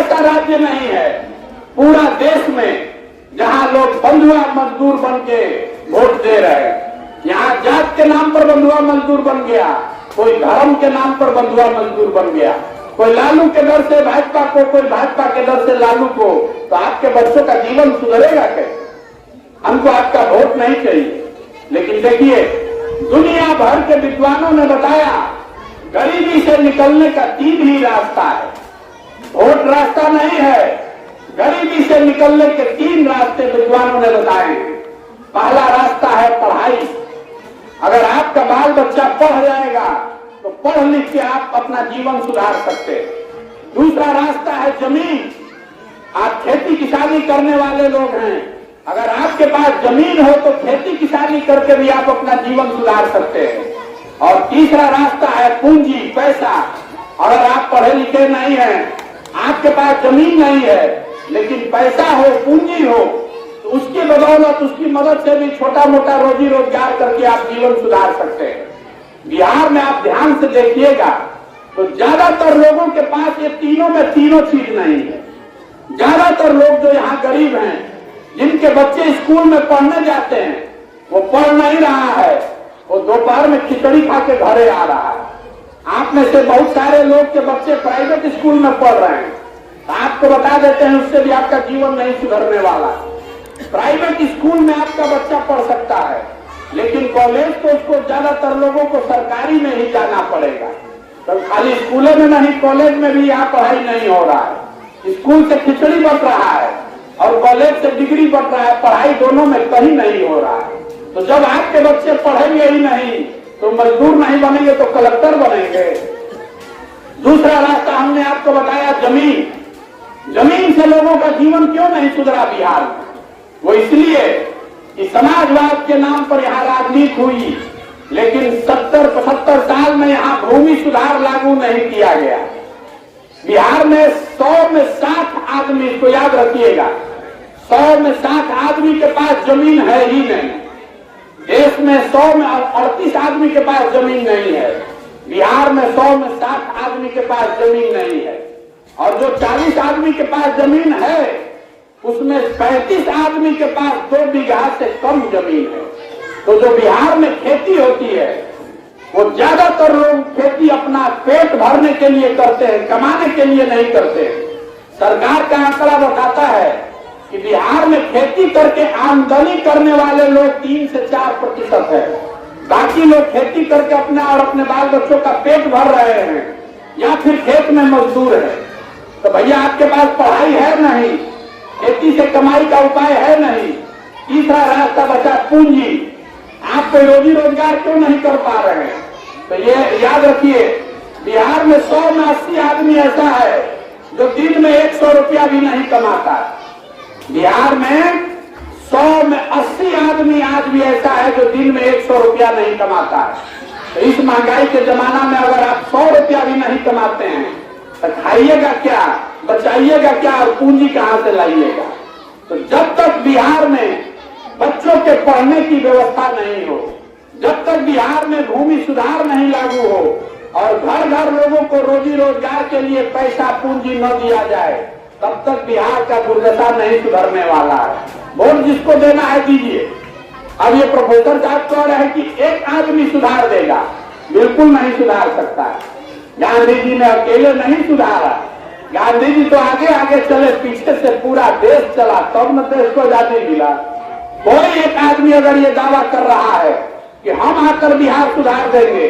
ऐसा राज्य नहीं है पूरा देश में जहां लोग बंधुआ मजदूर बन के वोट दे रहे हैं। यहाँ जात के नाम पर बंधुआ मजदूर बन गया, कोई धर्म के नाम पर बंधुआ मजदूर बन गया, कोई लालू के डर से भाजपा को, कोई भाजपा के डर से लालू को। तो आपके बच्चों का जीवन सुधरेगा कैसे? हमको आपका वोट नहीं चाहिए। लेकिन देखिए, दुनिया भर के विद्वानों ने बताया गरीबी से निकलने का 3 ही रास्ता है। वोट रास्ता नहीं है, गरीबी से निकलने के 3 रास्ते विद्वानों ने बताए। पहला रास्ता है पढ़ाई। अगर आपका बाल बच्चा पढ़ जाएगा तो पढ़ लिख के आप अपना जीवन सुधार सकते हैं। दूसरा रास्ता है जमीन। आप खेती किसानी करने वाले लोग हैं, अगर आपके पास जमीन हो तो खेती किसानी करके भी आप अपना जीवन सुधार सकते हैं। और तीसरा रास्ता है पूंजी, पैसा। अगर आप पढ़े लिखे नहीं हैं, आपके पास जमीन नहीं है, लेकिन पैसा हो, पूंजी हो, तो उसकी बदौलत, उसकी मदद से भी छोटा मोटा रोजी रोजगार करके आप जीवन सुधार सकते हैं। बिहार में आप ध्यान से देखिएगा तो ज्यादातर लोगों के पास ये तीनों में तीनों चीज नहीं है। ज्यादातर लोग जो यहाँ गरीब हैं, जिनके बच्चे स्कूल में पढ़ने जाते हैं, वो पढ़ नहीं रहा है, वो दोपहर में खिचड़ी खा के घरे आ रहा है। आप में से बहुत सारे लोग के बच्चे प्राइवेट स्कूल में पढ़ रहे हैं, तो आपको बता देते हैं उससे भी आपका जीवन नहीं सुधरने वाला। प्राइवेट स्कूल में आपका बच्चा पढ़ सकता है, लेकिन कॉलेज तो उसको ज्यादातर लोगों को सरकारी में ही जाना पड़ेगा। तो खाली स्कूलों में नहीं, कॉलेज में भी यहाँ पढ़ाई नहीं हो रहा है। स्कूल से खिचड़ी बट रहा है और कॉलेज से डिग्री बट रहा है, पढ़ाई दोनों में कहीं नहीं हो रहा है। तो जब आपके बच्चे पढ़ेंगे ही नहीं तो मजदूर नहीं बनेंगे तो कलेक्टर बनेंगे। दूसरा रास्ता हमने आपको बताया जमीन। जमीन से लोगों का जीवन क्यों नहीं सुधरा बिहार में? वो इसलिए कि समाजवाद के नाम पर यहाँ राजनीति हुई, लेकिन 70-75 साल में यहाँ भूमि सुधार लागू नहीं किया गया। बिहार में 100 में 60 आदमी, इसको याद रखिएगा, 100 में 60 आदमी के पास जमीन है ही नहीं। देश में 100 में 38 आदमी के पास जमीन नहीं है। बिहार में 100 में 60 आदमी के पास जमीन नहीं है। और जो 40 आदमी के पास जमीन है, उसमें 35 आदमी के पास 2 बीघा से कम जमीन है। तो जो बिहार में खेती होती है, वो ज्यादातर लोग खेती अपना पेट भरने के लिए करते हैं, कमाने के लिए नहीं करते। सरकार का आंकड़ा बताता है कि बिहार में खेती करके आमदनी करने वाले लोग 3 से 4% है। बाकी लोग खेती करके अपना और अपने बाल बच्चों का पेट भर रहे हैं या फिर खेत में मजदूर है। तो भैया आपके पास पढ़ाई है नहीं, खेती से कमाई का उपाय है नहीं। तीसरा रास्ता बचा पूंजी। आप कोई रोजी रोजगार क्यों नहीं कर पा रहे हैं? तो ये याद रखिए, बिहार में 100 में 80 आदमी ऐसा है जो दिन में 100 रुपया भी नहीं कमाता। बिहार में 100 में 80 आदमी आज भी ऐसा है जो दिन में 100 रुपया नहीं कमाता है। तो इस महंगाई के जमाना में अगर आप 100 रुपया भी नहीं कमाते हैं तो खाइएगा क्या, बचाइएगा क्या और पूंजी कहां से लाइएगा? तो जब तक बिहार में बच्चों के पढ़ने की व्यवस्था नहीं हो, जब तक बिहार में भूमि सुधार नहीं लागू हो और घर घर लोगों को रोजी रोजगार के लिए पैसा पूंजी न दिया जाए, तब तक बिहार का दुर्दशा नहीं सुधरने वाला है। वोट जिसको देना है दीजिए। अब ये प्रोफेसर साहब कह रहे हैं कि एक आदमी सुधार देगा, बिल्कुल नहीं सुधार सकता है। गांधी जी ने अकेले नहीं सुधारा, गांधी जी तो आगे आगे चले, पीछे से पूरा देश चला, तब न देश को आजादी मिला। कोई एक आदमी अगर ये दावा कर रहा है कि हम आकर बिहार सुधार देंगे,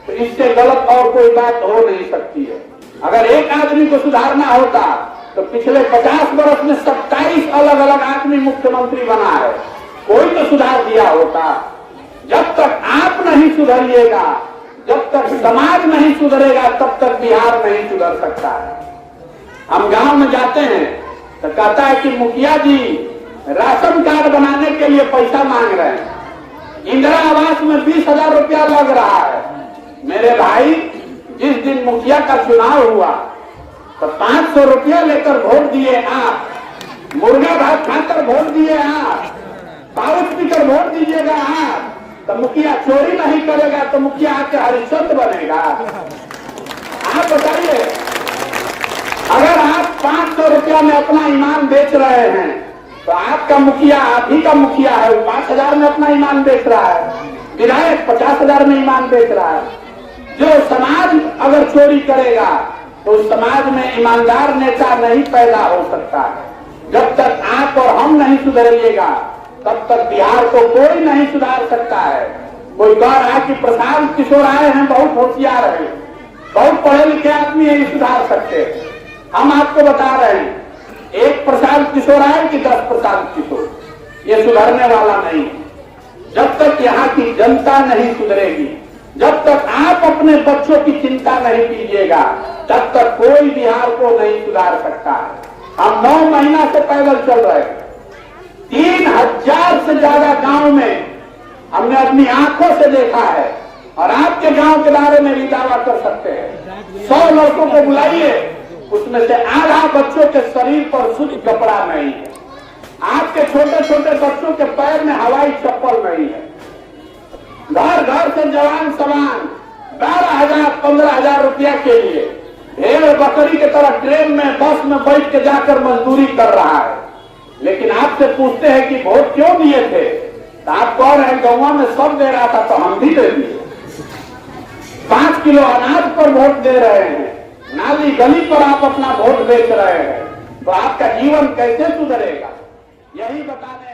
तो इससे गलत और कोई बात हो नहीं सकती है। अगर एक आदमी को सुधारना होता तो पिछले 50 वर्ष में 27 अलग अलग आदमी मुख्यमंत्री बना है, कोई तो सुधार दिया होता। जब तक आप नहीं सुधरिएगा, जब तक समाज नहीं सुधरेगा, तब तक बिहार नहीं सुधर सकता है। हम गांव में जाते हैं तो कहता है कि मुखिया जी राशन कार्ड बनाने के लिए पैसा मांग रहे हैं, इंदिरा आवास में 20,000 रुपया लग रहा है। मेरे भाई, जिस दिन मुखिया का चुनाव हुआ तो 500 रुपया लेकर वोट दिए आप, मुर्गा भात खाकर वोट दिए आप, पावर स्पीकर वोट दीजिएगा आप, तो मुखिया चोरी नहीं करेगा तो मुखिया आके हरिश्चंद्र बनेगा? आप बताइए, अगर आप 500 500 रुपया में अपना ईमान बेच रहे हैं, तो आपका मुखिया, आप ही का मुखिया है, वो 5,000 में अपना ईमान बेच रहा है, विधायक 50,000 में ईमान बेच रहा है। जो समाज अगर चोरी करेगा तो उस समाज में ईमानदार नेता नहीं पैदा हो सकता है। जब तक आप और हम नहीं सुधरिएगा तब तक बिहार को कोई नहीं सुधार सकता है। कोई कह रहा है कि प्रशांत किशोर आए हैं, बहुत होशियार है, बहुत पढ़े लिखे आदमी है, ये सुधार सकते हैं। हम आपको बता रहे हैं, एक प्रशांत किशोर आए कि 10 प्रशांत किशोर, ये सुधरने वाला नहीं। जब तक यहाँ की जनता नहीं सुधरेगी, जब तक आप अपने बच्चों की चिंता नहीं कीजिएगा, तब तक कोई बिहार को नहीं सुधार सकता है। हम 9 महीना से पैदल चल रहे हैं, 3000 से ज्यादा गांव में हमने अपनी आंखों से देखा है, और आपके गांव के बारे में भी दावा कर सकते हैं। 100 लड़कों को बुलाइए, उसमें से आधा बच्चों के शरीर पर शुद्ध कपड़ा नहीं है। आपके छोटे छोटे बच्चों के पैर में हवाई चप्पल नहीं है। घर घर से जवान समान 12,000 15,000 रुपया के लिए भेड़ बकरी की तरह ट्रेन में बस में बैठ के जाकर मजदूरी कर रहा है। लेकिन आपसे पूछते हैं कि वोट क्यों दिए थे, तो आप कह रहे हैं गौवा में सब दे रहा था तो हम भी दे दिए। 5 किलो अनाज पर वोट दे रहे हैं, नाली गली पर आप अपना वोट बेच रहे हैं, तो आपका जीवन कैसे सुधरेगा? यही बताने